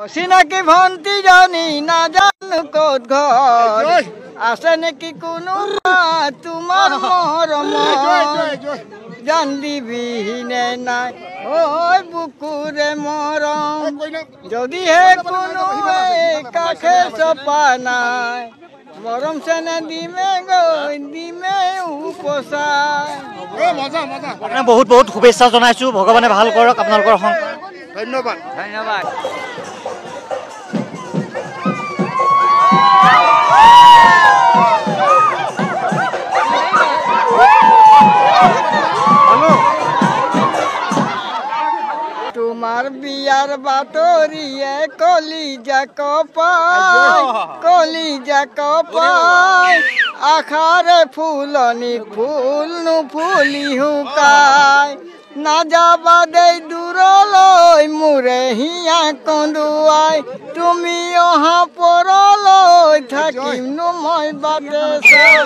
অচিনাকি ভন্টি জানি নাজানো ক'ত ঘৰ আছে নেকি কোনো তোমাৰ মৰম জান দিবিনে নাই ঐ বুকুৰে মৰম যদিহে কোনো কাষে চপা নাই মৰম চেনে দিমে গৈ দিমে উপচাই বহুত বহুত শুভেচ্ছা জনাইছো ভগৱানে ভাল কৰক আপোনালোকৰ ধন্যবাদ ধন্যবাদ তোমাৰ বিয়াৰ বাতৰিয়ে কলিজা কপায় আখাৰে ফুলনি ফুল নুফুলি হুকায় না যাবা দেই দূৰলৈ মোৰে হিয়া কন্দুৱাই তুমি অহা পৰলৈ থাকিম নো মই বাটে চাই